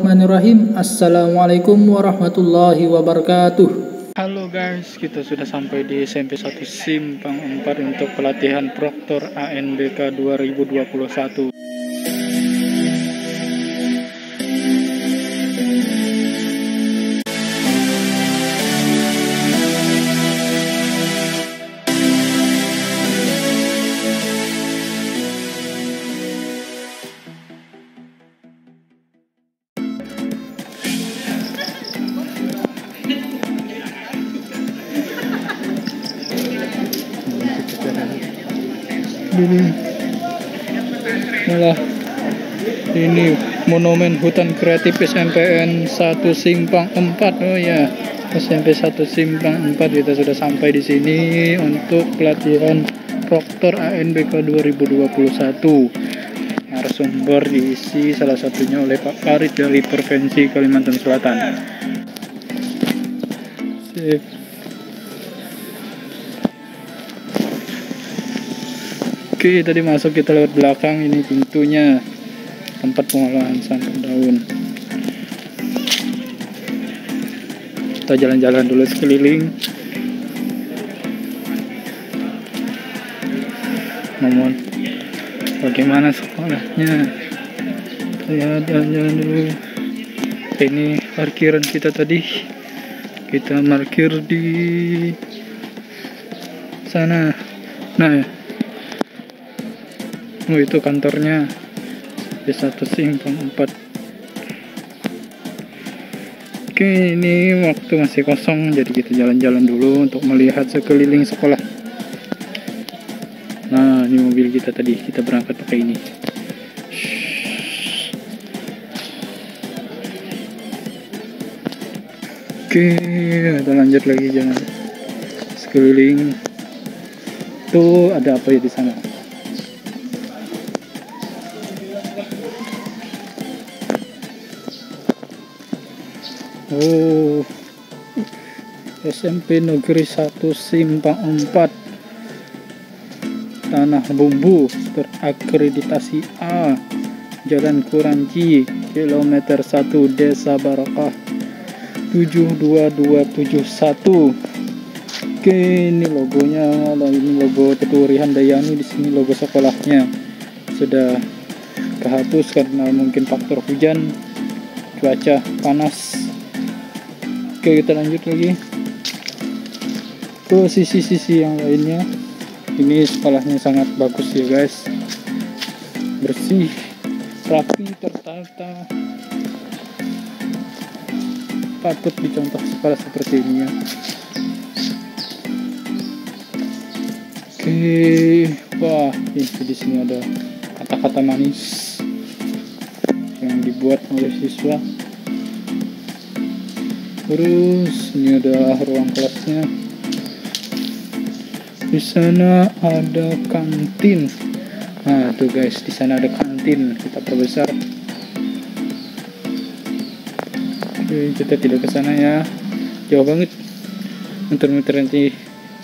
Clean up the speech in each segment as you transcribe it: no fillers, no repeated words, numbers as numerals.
Bismillahirrahmanirrahim. Assalamualaikum warahmatullahi wabarakatuh. Halo guys, kita sudah sampai di SMP 1 Simpang 4 untuk pelatihan Proktor ANBK 2021. Malah ini monumen hutan kreatif SMPN 1 Simpang 4. Oh ya, SMP 1 Simpang 4 kita sudah sampai di sini untuk pelatihan Proktor ANBK 2021. Narasumber diisi salah satunya oleh Pak Farid dari Provinsi Kalimantan Selatan. Sip. Oke, tadi masuk kita lewat belakang, ini pintunya, tempat pengolahan santan daun. Kita jalan-jalan dulu sekeliling. Ngomong bagaimana sekolahnya. Kita jalan-jalan dulu. Ini parkiran kita tadi. Kita parkir di sana. Nah ya. Oh, itu kantornya S1 Simpang 4. Oke, ini waktu masih kosong, jadi kita jalan-jalan dulu untuk melihat sekeliling sekolah. Nah, ini mobil kita tadi, kita berangkat pakai ini. Oke, kita lanjut lagi jalan sekeliling. Tuh, ada apa ya di sana? Oh, SMP Negeri 1 Simpang 4 Tanah Bumbu terakreditasi A, Jalan Kuranji, kilometer 1, Desa Barakah 72271. Oke, ini logonya, ini logo Tuturi Handayani, di sini logo sekolahnya sudah kehapus karena mungkin faktor hujan, cuaca panas. Oke, kita lanjut lagi ke sisi-sisi yang lainnya. Ini sekolahnya sangat bagus ya guys, bersih, rapi, tertata, patut dicontoh sekolah seperti ini ya. Oke, wah, ini di sini ada kata-kata manis yang dibuat oleh siswa. Terus ini ada ruang kelasnya. Di sana ada kantin. Nah, tuh guys, di sana ada kantin. Kita perbesar. Oke, kita tidak ke sana ya. Jauh banget. Muter-muter nanti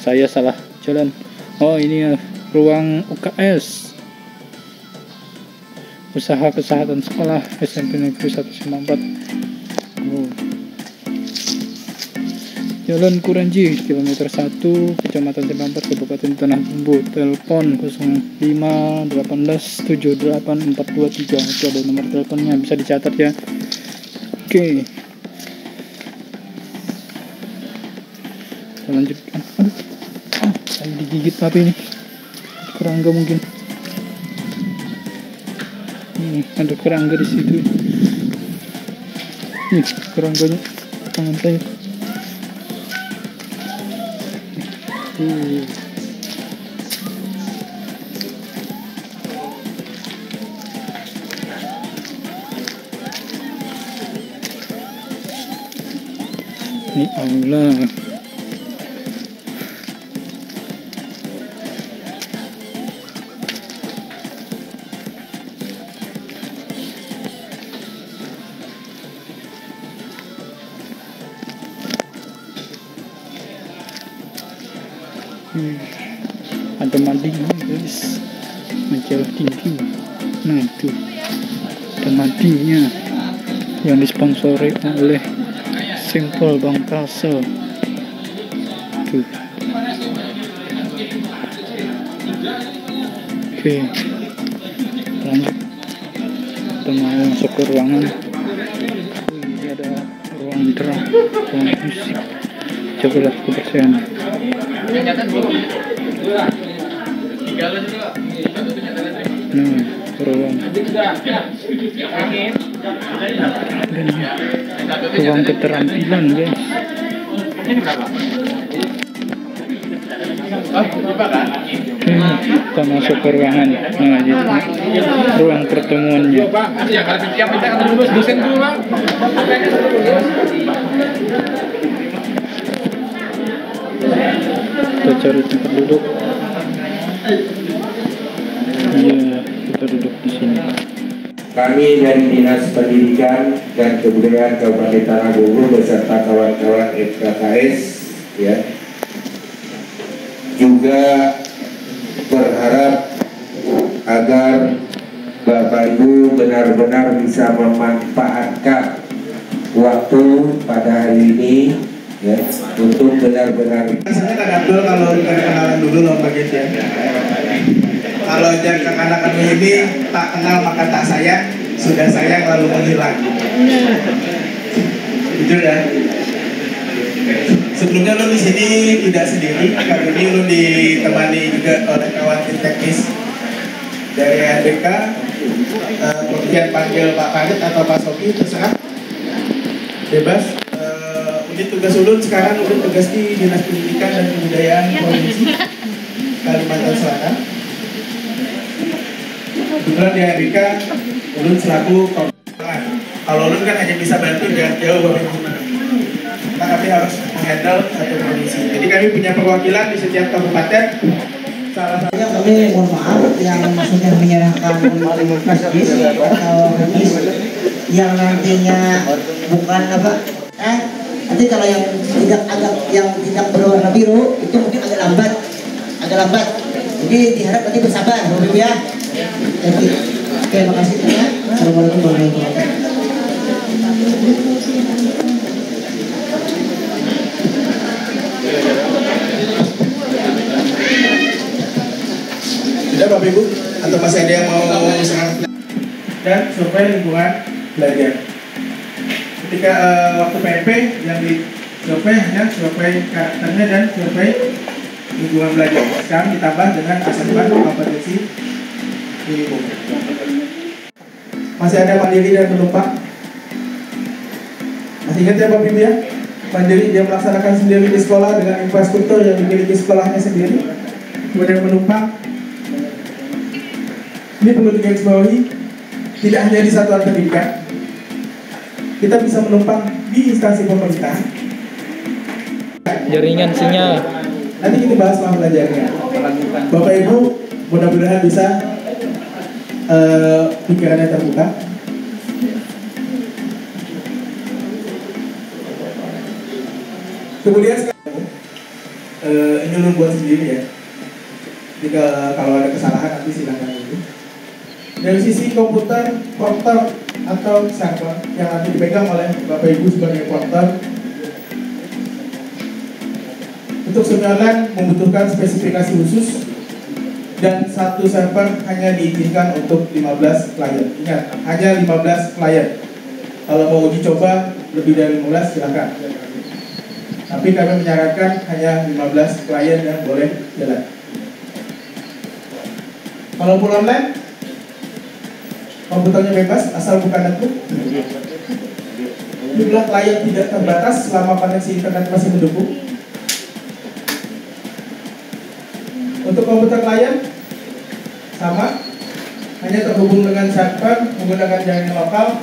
saya salah jalan. Oh, ini ya, ruang UKS. Usaha Kesehatan Sekolah SMP Negeri 1 Simpang 4. Oh. Jalan Kuranji, kilometer 1, Kecamatan Simpang 4, Kabupaten Tanah Bumbu. Telepon 0518784423. Itu ada nomor teleponnya, bisa dicatat ya. Oke, kita lanjutkan. Saya digigit apa ini? Kerangga mungkin. Ada kerangga di situ. Nih, kerangganya tangan saya. Ini aula. Ada mandinya guys, mencelah tinggi. Nah itu ada mandinya. yang disponsori oleh Simple Bangkasa. Tuh. Oke, lanjut. Kita mau masuk ke ruangan. Ini ada ruang drum, ruang musik. Cobalah kebersihan. Nah, ruang keterampilan, guys. Kita masuk ke ruangan. Nah, gitu. Ruang pertemuannya. Kita cari tempat duduk. Iya, kita duduk di sini. Kami dari Dinas Pendidikan dan Kebudayaan Kabupaten Tanah Bumbu beserta kawan-kawan FKKS ya juga berharap agar Bapak Ibu benar-benar bisa memanfaatkan waktu pada hari ini ya untuk benar-benar. Biasanya Kak Abdul kalau kenalan dulu lomba gitu ya. Kalau jangka anak-anak ini tak kenal maka tak sayang, sudah sayang lalu menghilang. Jujur ya. Sebelumnya lo di sini tidak sendiri, kali ini lo ditemani juga oleh kawan tim teknis dari ADK. Kemudian panggil Pak Farid atau Pak Sofi, terserah, bebas. Unit tugas ulun sekarang ulun tugas di Dinas Pendidikan dan Kebudayaan Provinsi Kalimantan Selatan. Kebetulan di ADK ulun selaku komandan. Kalau ulun kan hanya bisa bantu jarak jauh Bapak Ibu. Kami harus menghandle satu provinsi. Jadi kami punya perwakilan di setiap kabupaten. Salah satunya kami mohon maaf yang maksudnya menyerahkan hadis atau hadis yang nantinya bukan apa nanti kalau yang tidak berwarna biru itu mungkin agak lambat. Jadi diharap nanti bersabar, Bapak ya. Jadi, oke, makasih ya. Assalamualaikum warahmatullahi wabarakatuh. Sudah Bapak Ibu, atau masih ada yang mau sangat dan survei lingkungan belajar. Ketika waktu PMP yang di survei hanya survei karakternya dan survei lingkungan belajar. Sekarang ditambah dengan asesmen kompetensi minimum. Masih ada mandiri dan penumpang. Masih ingat ya Bapak Ibu ya? Mandiri dia melaksanakan sendiri di sekolah dengan infrastruktur yang dimiliki sekolahnya sendiri. Kemudian penumpang. Ini perlu digarisbawahi, tidak hanya di satuan pendidikan, kita bisa menumpang di instansi pemerintah. Jaringan sinyal. Nanti kita bahas soal belajarnya. Bapak Ibu, mudah-mudahan bisa pikirannya terbuka. Kemudian ini lu buat sendiri ya. Jika kalau ada kesalahan nanti silakan dulu. Dari sisi komputer, porter atau server yang nanti dipegang oleh Bapak Ibu sebagai porter, untuk semi online membutuhkan spesifikasi khusus dan satu server hanya diizinkan untuk 15 klien. Ingat, hanya 15 klien. Kalau mau uji coba lebih dari 15 silakan. Tapi kami menyarankan hanya 15 klien yang boleh jalan. Kalau full online, komputernya bebas asal bukan netbook. Jumlah klien tidak terbatas selama koneksi internet masih mendukung. Untuk komputer klien sama, hanya terhubung dengan server menggunakan jaringan lokal,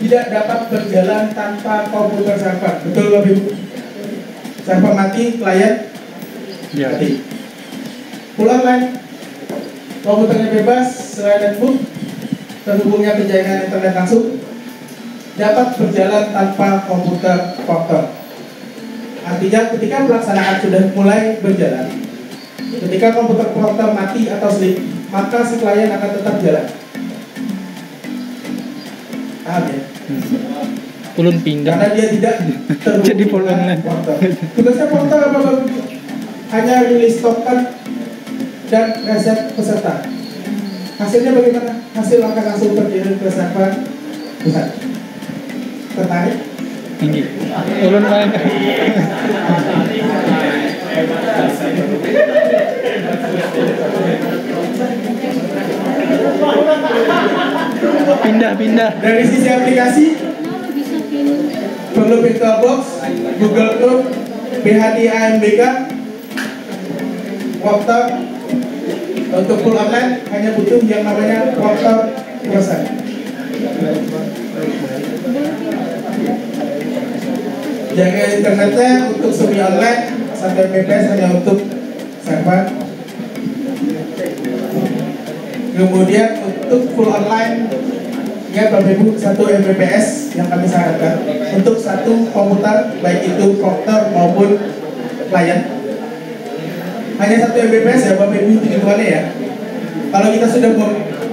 tidak dapat berjalan tanpa komputer server. Betul Bapak Ibu? Server mati, klien mati. Full online, komputernya bebas selain netbook, terhubungnya ke jaringan internet langsung, dapat berjalan tanpa komputer porter. Artinya ketika pelaksanaan sudah mulai berjalan, ketika komputer porter mati atau sleep, maka si klien akan tetap jalan. Paham ya? Ulun pindah. karena dia tidak terhubung Jadi full dengan online. portal. Tugasnya portal apa Bang? Hanya rilis token dan reset peserta. Hasilnya bagaimana? Hasil akan langsung terkirim ke server pusat. Tertarik? Tinggi. Ulun main. Pindah. Dari sisi aplikasi, perlu VirtualBox, Google Chrome, BHD AMBK, Proctor. Untuk full online hanya butuh yang namanya Proctor Browser. Jaringan internetnya untuk semi online, 1 Mbps hanya untuk server. Kemudian untuk full online, ingat Bapak Ibu, 1 Mbps yang kami sarankan untuk satu komputer, baik itu Proctor maupun klien. Hanya 1 Mbps ya Bapak Ibu hitungannya ya. Kalau kita sudah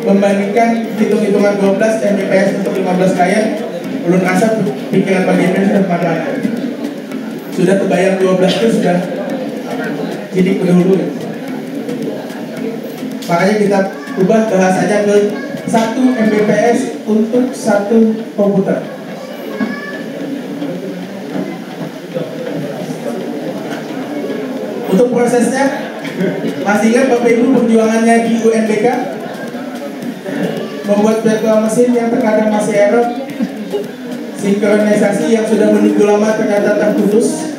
membandingkan hitung-hitungan 12 Mbps untuk 15 klien, ulun rasa pikiran Pak Gimen sudah kemana-mana. Sudah terbayang 12 itu sudah jadi pendahulu. Makanya kita ubah bahasanya ke 1 Mbps untuk satu komputer. Untuk prosesnya, masih ingat Bapak Ibu perjuangannya di UNBK? Membuat virtual mesin yang terkadang masih error, sinkronisasi yang sudah menunggu lama ternyata terputus,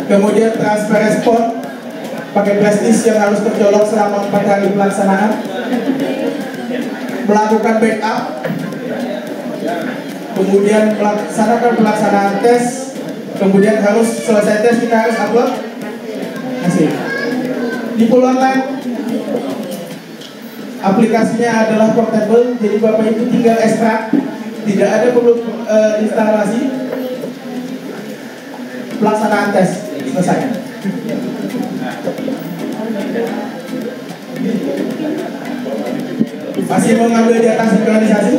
kemudian transfer respon pakai flash disk yang harus tercolok selama 4 hari pelaksanaan, melakukan backup, kemudian melaksanakan pelaksanaan tes, kemudian harus selesai tes kita harus upload hasil. Di full online aplikasinya adalah portable, jadi Bapak Ibu tinggal ekstrak, tidak ada perlu instalasi, pelaksanaan tes selesai. Masih mau ngambil di atas sinkronisasi?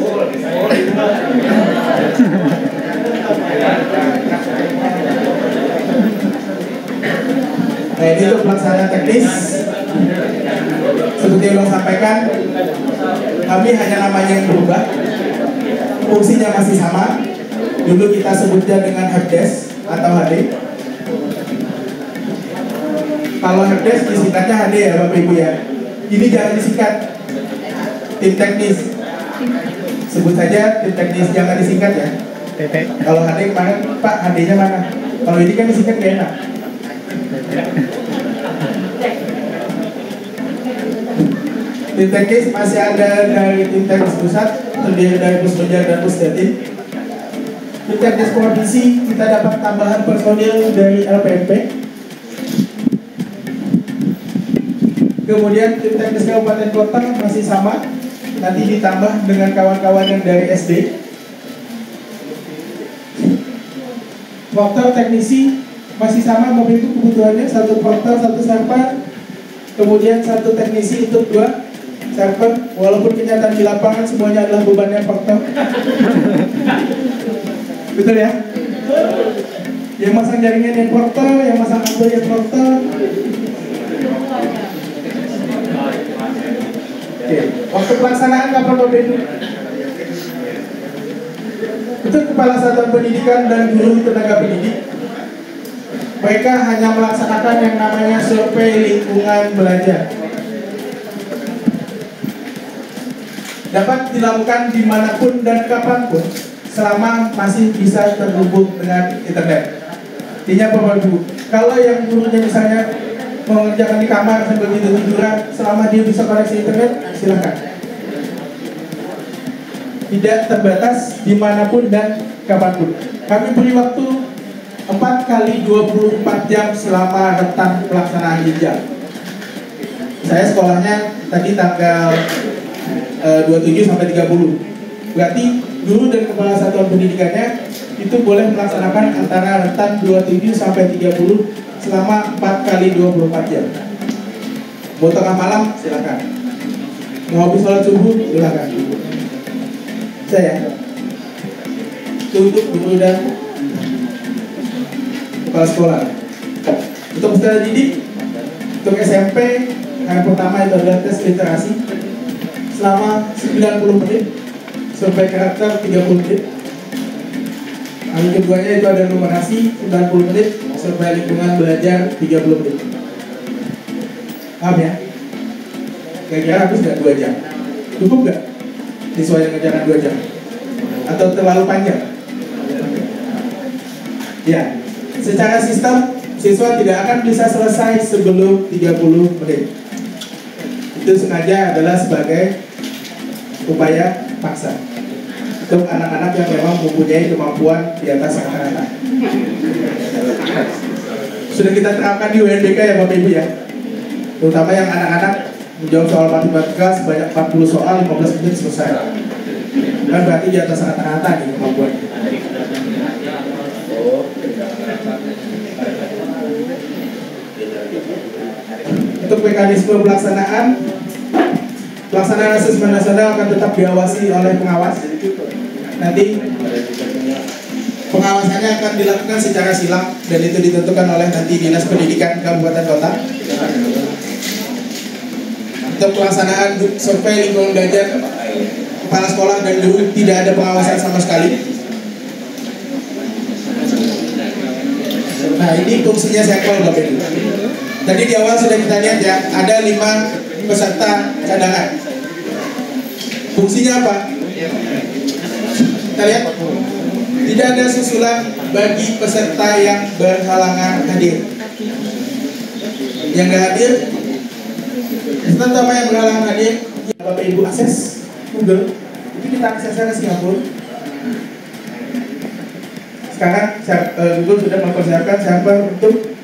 Nah, ini untuk pelaksanaan teknis. Seperti yang sampaikan, kami hanya namanya yang berubah, fungsinya masih sama. Dulu kita sebutnya dengan helpdesk atau HD. Kalau helpdesk disingkatnya HD ya Bapak Ibu ya. Ini jangan disingkat tim teknis. Sebut saja tim teknis, jangan disingkat ya. Kalau HD kemarin Pak, HD-nya mana? Kalau ini kan disingkat gak enak. Tim teknis masih ada dari tim teknis pusat, terdiri dari Puspenjar dan Pusdatin. Tim teknis provinsi kita dapat tambahan personil dari LPMP. Kemudian tim teknis kabupaten kota masih sama, nanti ditambah dengan kawan-kawan yang dari SD. Proctor teknisi masih sama, Bapak Ibu kebutuhannya satu proctor, satu server, kemudian satu teknisi untuk 2 server, walaupun kenyataan di lapangan semuanya adalah bebannya proctor. Betul ya? Yang masang jaringan yang proctor, yang masang kabel yang proctor. Oke, waktu pelaksanaan kapan Bapak Ibu? Untuk kepala satuan pendidikan dan guru tenaga pendidik, mereka hanya melaksanakan yang namanya survei lingkungan belajar. Dapat dilakukan dimanapun dan kapanpun, selama masih bisa terhubung dengan internet. Artinya Bapak Ibu, kalau yang gurunya misalnya mengerjakan di kamar sambil tidur-tiduran, selama dia bisa koneksi internet, silakan. Tidak terbatas dimanapun dan kapanpun. Kami beri waktu 4 kali 24 jam selama rentang pelaksanaan jenjang. Saya sekolahnya tadi tanggal 27 sampai 30. Berarti guru dan kepala satuan pendidikannya itu boleh melaksanakan antara rentang 27 sampai 30 selama 4 kali 24 jam. Mau tengah malam silakan. Mau habis sholat subuh silakan. saya untuk guru dan kepala sekolah. Untuk peserta didik, untuk SMP yang pertama itu adalah tes literasi selama 90 menit, survei karakter 30 menit. Yang keduanya itu ada numerasi 90 menit, survei lingkungan belajar 30 menit. Paham ya? Kira-kira habis nggak 2 jam? Cukup nggak? Siswa yang ngerjakan 2 jam? Atau terlalu panjang? Ya, secara sistem siswa tidak akan bisa selesai sebelum 30 menit. Itu sengaja adalah sebagai upaya paksa untuk anak-anak yang memang mempunyai kemampuan di atas rata-rata. Sudah kita terapkan di UNBK ya Bapak Ibu ya, terutama yang anak-anak menjawab soal matematika sebanyak 40 soal 15 menit selesai. Kan berarti di atas rata-rata nih kemampuan. Untuk mekanisme pelaksanaan asesmen nasional akan tetap diawasi oleh pengawas. Nanti pengawasannya akan dilakukan secara silang dan itu ditentukan oleh nanti Dinas Pendidikan Kabupaten Kota. Untuk pelaksanaan survei lingkungan belajar kepala sekolah dan guru tidak ada pengawasan sama sekali. Nah, ini fungsinya sampel Bapak Ibu. Tadi di awal sudah kita lihat ya, ada 5 peserta cadangan. Fungsinya apa? Kita lihat, tidak ada susulan bagi peserta yang berhalangan hadir. Yang nggak hadir, peserta apa yang berhalangan hadir, Bapak Ibu akses Google, itu kita aksesnya ke Singapura. Sekarang Google sudah mempersiapkan server untuk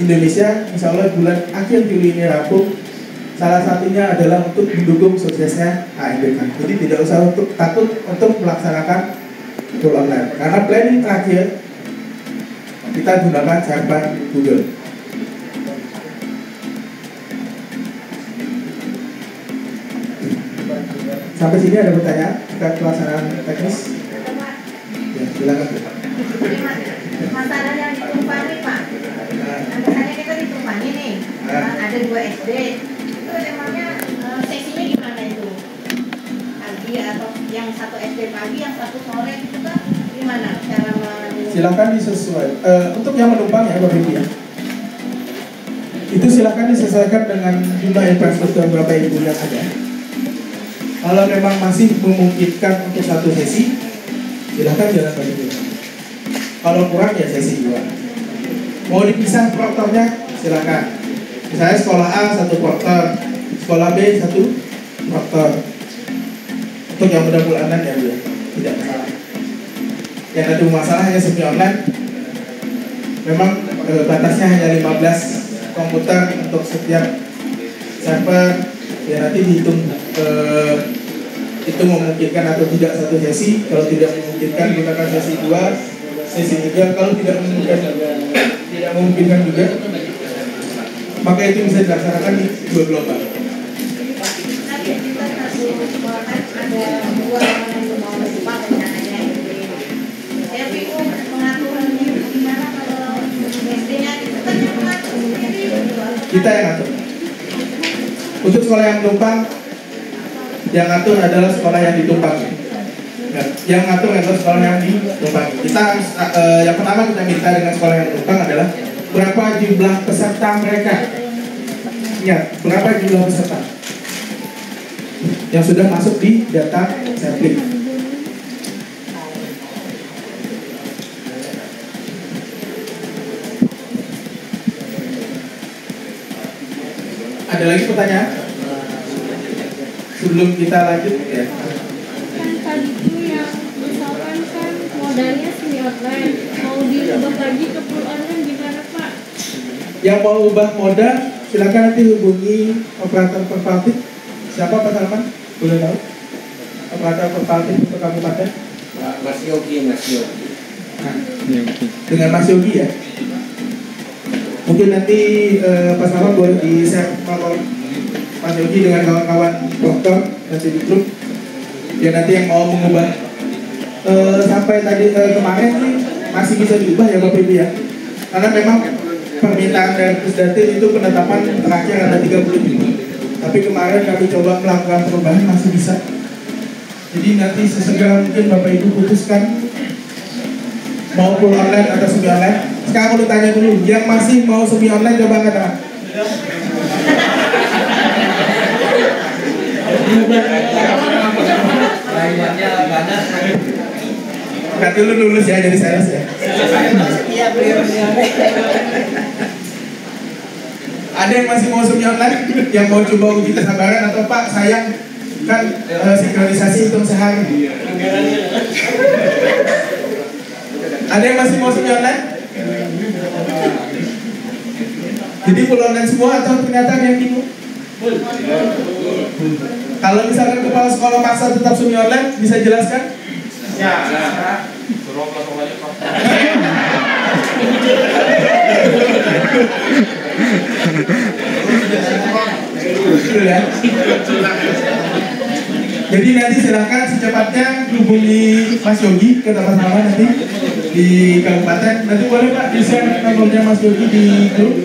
Indonesia, insya Allah bulan akhir Juli ini rampung. Salah satunya adalah untuk mendukung suksesnya AMBK. Jadi tidak usah takut untuk melaksanakan full online. Karena planning terakhir kita gunakan server Google. Sampai sini ada pertanyaan terkait pelaksanaan teknis? Ya, silakan. Masalah yang ditumpangi Pak, misalnya kita ditumpangi nih, ada 2 SD, itu emangnya sesinya gimana itu? Pagi atau yang satu SD pagi, yang satu sore itu kan gimana cara silakan disesuaikan. Untuk yang menumpang ya Bapak Ibu ya, itu silakan disesuaikan dengan jumlah infrastruktur Bapak Ibu yang ada. Kalau memang masih memungkinkan untuk satu sesi, silakan jalan bagi dulu. Kalau kurang ya sesi 2. Mau dipisah proktornya silakan. Misalnya sekolah A 1 proktor, sekolah B 1 proktor. Untuk yang mudah bulanan ya Bu, tidak masalah. Yang ada masalah hanya semi online. Memang batasnya hanya 15 komputer untuk setiap server. Ya nanti dihitung itu memungkinkan atau tidak satu sesi. Kalau tidak memungkinkan gunakan sesi 2, sesi 3. Kalau tidak memungkinkan juga, maka itu bisa dilaksanakan di 2 gelombang. Nanti kita ada 2 orang yang mau berjumpa rencananya SD. Saya bingung pengaturannya gimana kalau SD-nya itu kan yang mengatur. Kita yang ngatur. Untuk sekolah yang menumpang, yang ngatur adalah sekolah yang ditumpangi. Ya, yang ngatur adalah sekolah yang ditumpangi. Kita yang pertama kita minta dengan sekolah yang menumpang adalah berapa jumlah peserta mereka. Ya, berapa jumlah peserta yang sudah masuk di data sampling. Ada lagi pertanyaan? Sebelum kita lanjut ya. Kan tadi itu yang misalkan kan modalnya semi online, mau diubah lagi ke full online gimana Pak? Yang mau ubah moda silakan nanti hubungi operator Pervaltik. Siapa Pak Salman? Boleh tahu? Operator Pervaltik untuk kabupaten? Mas Yogi. Nah, dengan Mas Yogi ya. Mungkin nanti Pak Salman boleh di-share Mas Yogi dengan kawan-kawan dokter nanti di grup. Ya nanti yang mau mengubah sampai tadi kemarin sih masih bisa diubah ya Bapak Ibu ya. Karena memang permintaan dari Pusdatin itu penetapan terakhir ada 30 Juni. Tapi kemarin kami coba melakukan perubahan masih bisa. Jadi nanti sesegera mungkin Bapak Ibu putuskan mau full online atau semi online. Sekarang aku tanya dulu, yang masih mau semi online coba angkat tangan. Nanti lu lulus ya jadi sales ya. Ada yang masih mau semi online, yang mau coba uji kesabaran atau Pak sayang kan sinkronisasi hitung sehari. Ada yang masih mau semi online? Jadi full online semua atau ternyata ada yang bingung? Kalau misalkan kepala sekolah maksa tetap semi online, bisa jelaskan? Ya. Jadi nanti silakan secepatnya hubungi Mas Yogi ke tempat sama nanti di kabupaten. Nanti boleh Pak di-share nomornya Mas Yogi di grup.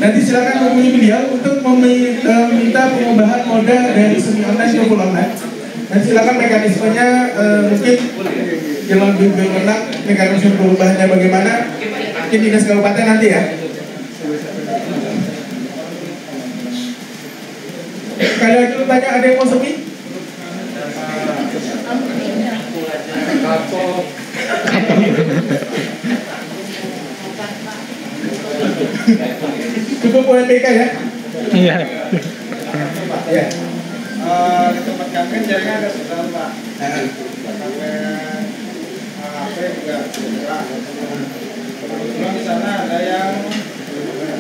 Nanti silakan hubungi beliau untuk meminta pengubahan moda dari semi online ke full online. Dan silakan mekanismenya mungkin yang lebih berwenang mekanisme perubahannya bagaimana mungkin dinas kabupaten nanti ya. Sekali lagi tanya, ada yang mau semi? Cukup UNBK ya? Iya. Ya. Di tempat kami jaringnya ada sebelah Pak. Sampai HP juga bergerak. Kebetulan di sana ada yang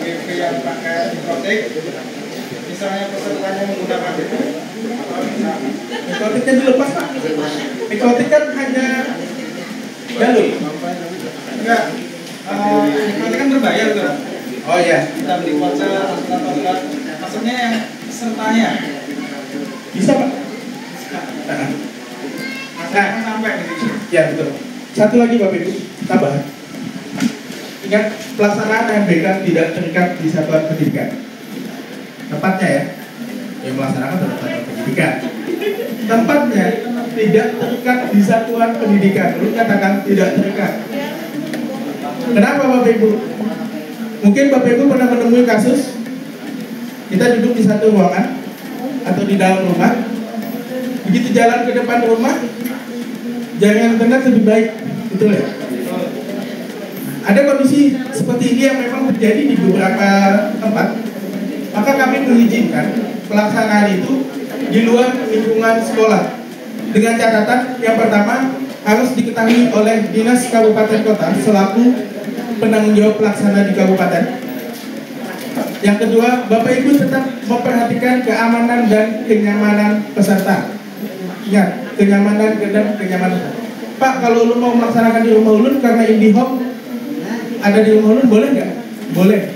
WiFi yang pakai mikrotik. Misalnya pesertanya menggunakan itu, mikrotiknya dilepas Pak. Mikrotik kan hanya jalur. enggak. Mikrotik kan berbayar tuh. Oh iya. Kita beli voucher, maksudnya yang pesertanya. Bisa Pak. Nah, sampai gitu. Ya betul. Satu lagi Bapak Ibu, tambahan. Ingat pelaksanaan UNBK tidak terikat di satuan pendidikan. Tempatnya ya, yang melaksanakan satuan pendidikan. Tempatnya tidak terikat di satuan pendidikan. Lu katakan tidak terikat. Kenapa Bapak Ibu? Mungkin Bapak Ibu pernah menemui kasus kita duduk di satu ruangan atau di dalam rumah. Begitu jalan ke depan rumah, jaringan internet lebih baik, betul ya? Ada kondisi seperti ini yang memang terjadi di beberapa tempat. Maka kami mengizinkan pelaksanaan itu di luar lingkungan sekolah dengan catatan yang pertama harus diketahui oleh dinas kabupaten kota selaku penanggung jawab pelaksana di kabupaten. Yang kedua, Bapak Ibu tetap memperhatikan keamanan dan kenyamanan peserta. Ingat, kenyamanan dan kenyamanan. Pak, kalau lu mau melaksanakan di rumah ulun karena IndiHome ada di rumah ulun, boleh nggak? Boleh.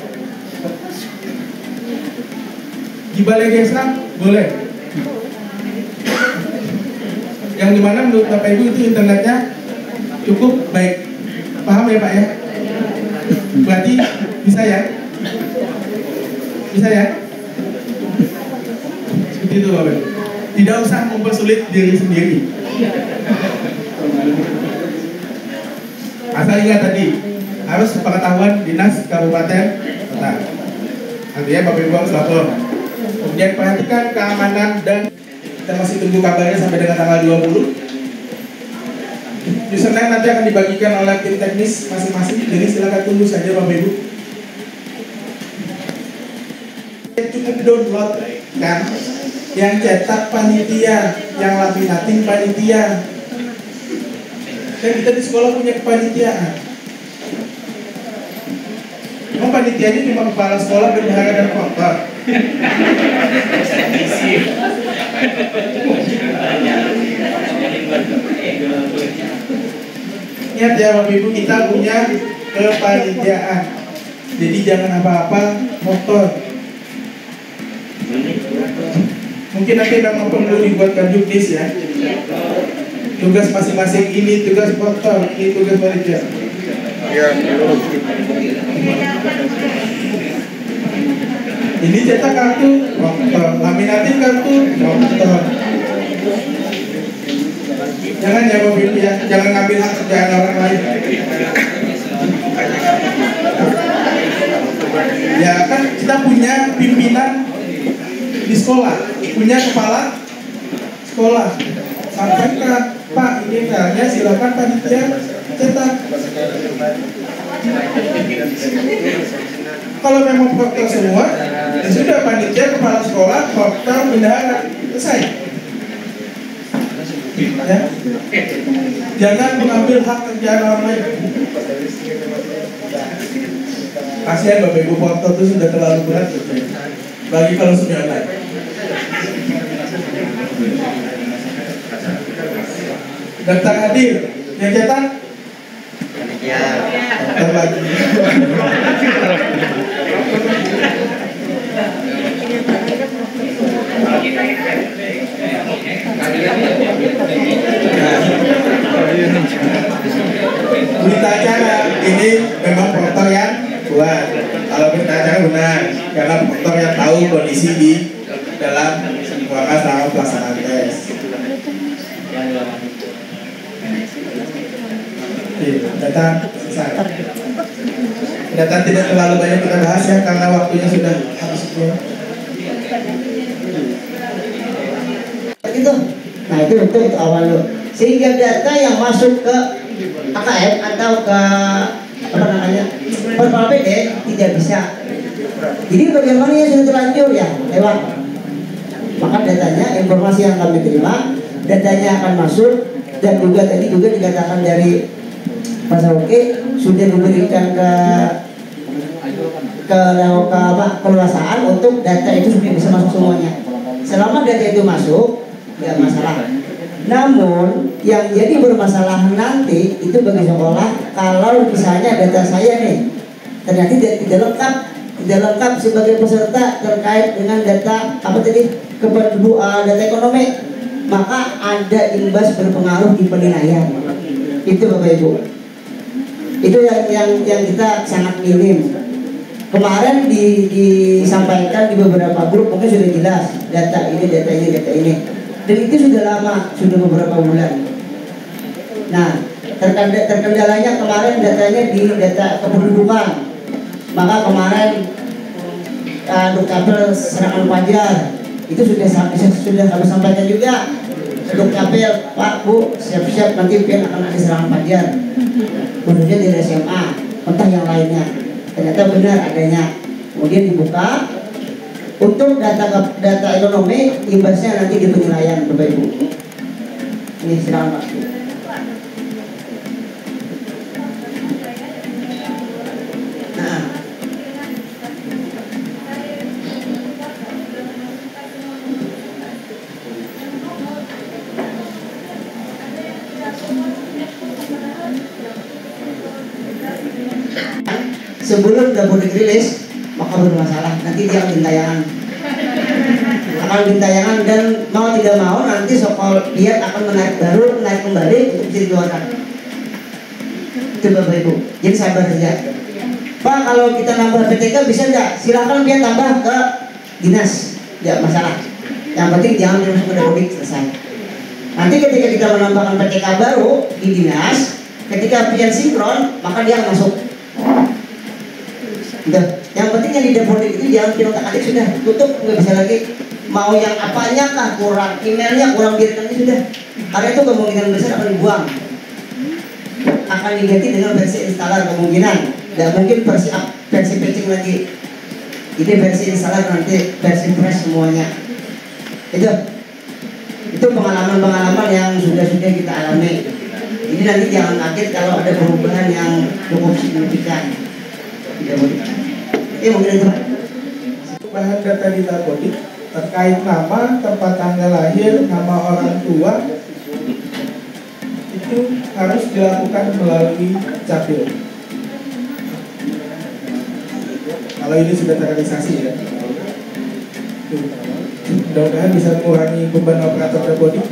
Di balai desa boleh. Yang dimana menurut Bapak Ibu itu internetnya cukup baik. Paham ya Pak ya? Berarti bisa ya? Bisa ya? Seperti itu Bapak Ibu. Tidak usah mempersulit diri sendiri. Asal ingat tadi harus sepengetahuan dinas kabupaten kota. Artinya Bapak Ibu harus lapor. Kemudian perhatikan keamanan dan kita masih tunggu kabarnya sampai dengan tanggal 20. Username nanti akan dibagikan oleh tim teknis masing-masing. Jadi silakan tunggu saja Bapak Ibu. Cukup download kan? Yang cetak panitia, yang laminating panitia. Dan kita di sekolah punya kepanitiaan. Emang panitianya cuma kepala sekolah, bendahara dan kotor. Ingat ya Bapak Ibu, kita punya kepanitiaan. Jadi jangan apa-apa motor. Mungkin nanti memang perlu dibuatkan juknis ya. tugas masing-masing, ini tugas portal, ini tugas panitia. Ini cetak kartu, laminatin kartu, jangan jangan ngambil hak kerjaan orang lain. Ya kan kita punya pimpinan di sekolah, punya kepala sekolah. Sampaikan, Pak, ini caranya, silakan panitia cetak. Kalau memang prokter semua, ya sudah, panitia, kepala sekolah, prokter, bendahara, selesai. Ya. Jangan mengambil hak kerjaan orang lain. Kasihan Bapak Ibu prokter itu sudah terlalu berat, bagi kalau sudah online. Daftar hadir, yang cetak? Ya. Lagi. Berita acara ini memang proktor yang buat. Kalau berita acara benar, karena proktor yang tahu kondisi di dalam ruangan selama pelaksanaan tes. Data selesai. Data tidak terlalu banyak kita bahas ya, karena waktunya sudah habis. Gitu. Nah itu awal dulu. Sehingga data yang masuk ke AKM atau ke apa namanya Perpal PD tidak bisa. Jadi bagaimana yang sudah terlanjur ya lewat. Maka datanya, informasi yang kami terima, datanya akan masuk, dan juga tadi juga dikatakan dari Pak Sawoke sudah diberikan keluasaan untuk data itu sudah bisa masuk semuanya. Selama data itu masuk, tidak masalah. Namun yang jadi bermasalah nanti itu bagi sekolah kalau misalnya data saya nih ternyata tidak lengkap sebagai peserta terkait dengan data apa tadi data ekonomi, maka ada imbas berpengaruh di penilaian. Itu Bapak Ibu. Itu yang kita sangat minim. Kemarin disampaikan di beberapa grup mungkin sudah jelas data ini. Dan itu sudah lama, sudah beberapa bulan. Nah, terkendalanya kemarin datanya di data kependudukan. Maka kemarin Dukcapil serangan Fajar itu sudah kami sampaikan juga. Dukcapil, Pak, Bu, siap-siap nanti pian akan ada serangan Fajar. Khususnya di SMA, entah yang lainnya. Ternyata benar adanya. Kemudian dibuka untuk data ekonomi, imbasnya nanti di penilaian Bapak Ibu. Ini silakan Pak. Nah, sebelum dapur dirilis maka bermasalah, nanti dia akan tayangan dan mau tidak mau nanti soal dia akan menarik kembali untuk bisa dikeluarkan. Itu Bapak Ibu, jadi sabar saja. Pak, kalau kita nambah PTK bisa enggak? Silakan dia tambah ke dinas, tidak masalah. Yang penting jangan masuk ke Dapodik, selesai. Nanti ketika kita menambahkan PTK baru di dinas, ketika pian sinkron maka dia akan masuk. Udah. Yang penting yang di Dapodik itu jangan pilot-adik sudah tutup, nggak bisa lagi. Mau yang apanya kah kurang, emailnya kurang biarkan ini sudah. Karena itu kemungkinan besar akan dibuang. Akan diganti dengan versi installer kemungkinan. Tidak mungkin versi patching lagi. Ini versi installer nanti versi fresh semuanya. Itu pengalaman-pengalaman yang sudah kita alami. Jadi nanti jangan kaget kalau ada perubahan yang cukup signifikan. Tidak boleh. Mungkin itu Pak. Bahan data di Dapodik terkait nama, tempat tanggal lahir, nama orang tua itu harus dilakukan melalui Capil. Kalau ini sudah terrealisasi ya. Mudah-mudahan bisa mengurangi beban operator Dapodik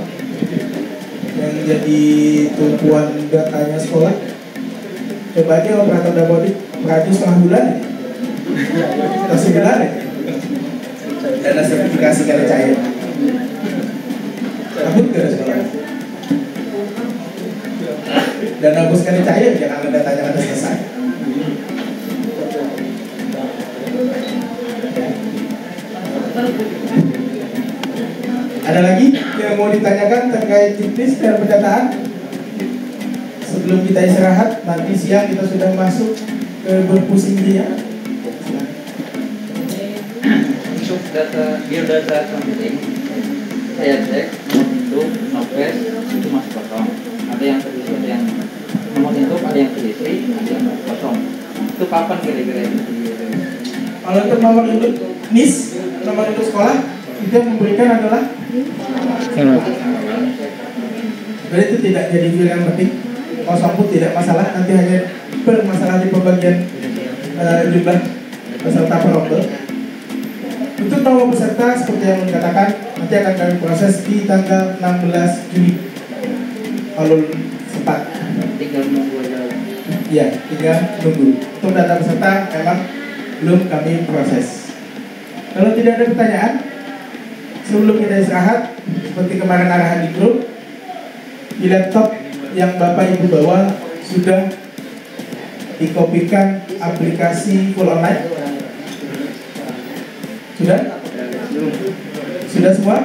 yang menjadi tumpuan datanya sekolah. Coba aja operator dapodik meraju setengah bulan atau sebulan ya. Dana sertifikasi kali cair. Kabut ke sekolah. Dana bos kali cair jangan datanya ada selesai. Ada lagi yang mau ditanyakan terkait checklist dan pendataan? Sebelum kita istirahat, nanti siang kita sudah masuk ke berpusing dia. Untuk biodata computing, saya cek untuk Nopes itu masih kosong. Ada yang terisi, ada yang nomor induk, ada yang terisi, ada yang kosong. Itu kapan kira-kira itu? Kalau untuk nomor induk NIS, nomor induk sekolah, itu yang memberikan adalah berarti itu tidak jadi file yang penting. Kosong pun tidak masalah, nanti hanya bermasalah di pembagian jumlah peserta per rombel. Untuk nomor peserta seperti yang dikatakan nanti akan kami proses di tanggal 16 Juli kalau sempat. Tinggal menunggu aja. Iya, tinggal tunggu. Untuk data peserta memang belum kami proses. Kalau tidak ada pertanyaan, sebelum kita istirahat, seperti kemarin arahan di grup, di laptop yang Bapak Ibu bawa sudah dikopikan aplikasi full online? Sudah? Sudah semua?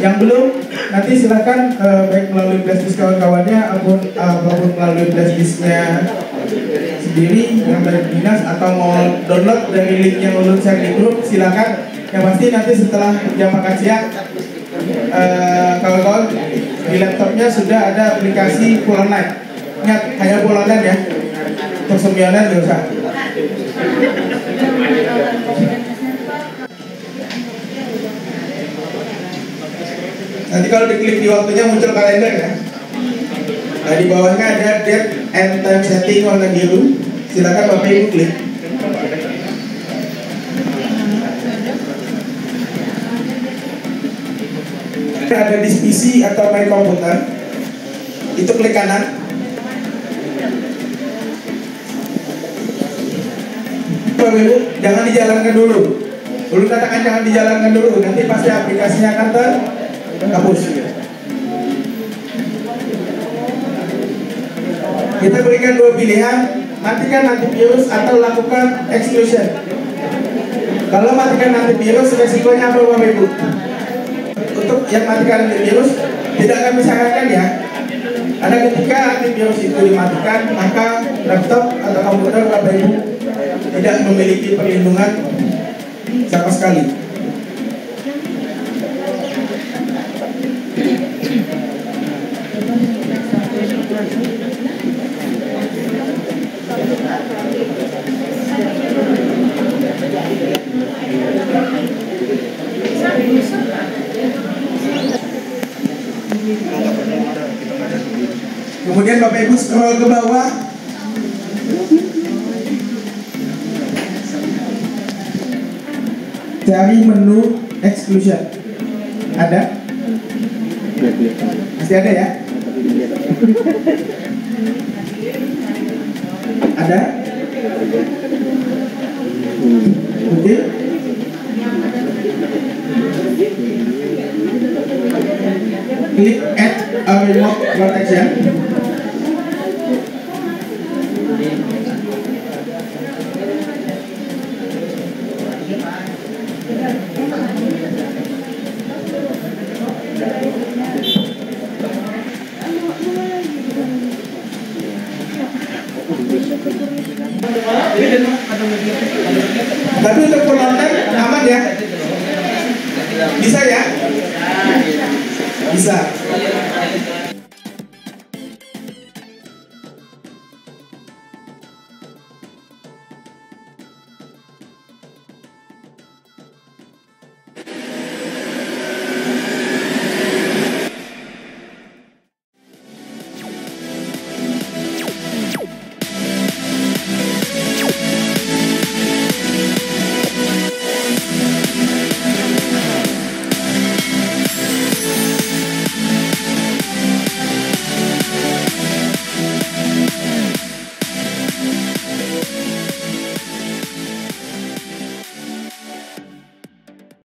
Yang belum, nanti silahkan baik melalui flashdisk kawan-kawannya ataupun melalui flashdisknya sendiri yang dari dinas atau mau download dari link yang ulun share di grup, silakan. Yang pasti nanti setelah jam makan siang kawan-kawan di laptopnya sudah ada aplikasi full online. Ingat, hanya full online ya. Untuk semionan tidak usah. Nanti kalau diklik di waktunya muncul kalender ya. Nah di bawahnya ada date and time setting warna biru. Silakan Bapak Ibu klik. Ada di PC atau main komputer, itu klik kanan. Bapak Ibu jangan dijalankan dulu. Dulu katakan jangan dijalankan dulu, nanti pasti aplikasinya akan terhapus. Kita berikan dua pilihan, matikan antivirus atau lakukan exclusion. Kalau matikan antivirus, resikonya apa Bapak Ibu? Untuk yang matikan antivirus tidak kami sarankan ya. Ada ketika antivirus itu dimatikan, maka laptop atau komputer Bapak Ibu tidak memiliki perlindungan sama sekali. Kemudian Bapak Ibu scroll ke bawah. Cari menu exclusion. Ada? Masih ada ya? Ada? Oke. Klik add a remote protection. Tapi untuk penonton aman ya? Bisa ya? Bisa.